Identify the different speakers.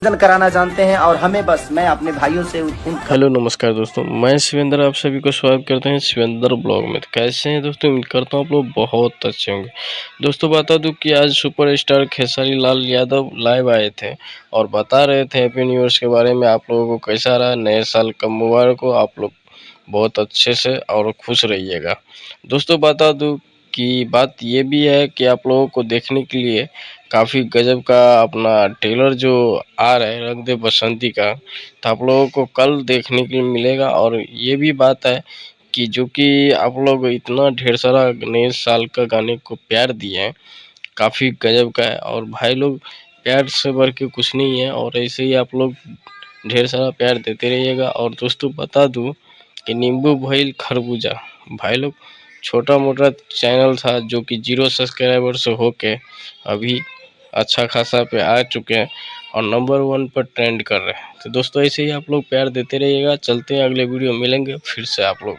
Speaker 1: कराना जानते हैं और हमें बस मैं अपने भाइयों से उन
Speaker 2: हेलो नमस्कार दोस्तों, मैं शिवेंद्र आप सभी को स्वागत करते हैं शिवेंद्र ब्लॉग में। तो कैसे हैं दोस्तों, उम्मीद करता हूँ आप लोग बहुत अच्छे होंगे। दोस्तों बता दूं कि आज सुपरस्टार खेसारी लाल यादव लाइव आए थे और बता रहे थे हैप्पी न्यू ईयर के बारे में। आप लोगों को कैसा रहा, नए साल का मुबारक हो, आप लोग बहुत अच्छे से और खुश रहिएगा। दोस्तों बता दूं कि बात ये भी है कि आप लोगों को देखने के लिए काफ़ी गजब का अपना ट्रेलर जो आ रहा है रंग दे बसंती का, तो आप लोगों को कल देखने के लिए मिलेगा। और ये भी बात है कि जो कि आप लोग इतना ढेर सारा नए साल का गाने को प्यार दिए हैं, काफ़ी गजब का है। और भाई लोग प्यार से बढ़ के कुछ नहीं है, और ऐसे ही आप लोग ढेर सारा प्यार देते रहिएगा। और दोस्तों बता दूं कि नींबू भइल खरबूजा, भाई लोग छोटा मोटा चैनल था जो कि 0 सब्सक्राइबर से होके अभी अच्छा खासा पे आ चुके हैं और नंबर 1 पर ट्रेंड कर रहे हैं। तो दोस्तों ऐसे ही आप लोग प्यार देते रहिएगा। चलते हैं, अगले वीडियो मिलेंगे फिर से आप लोग।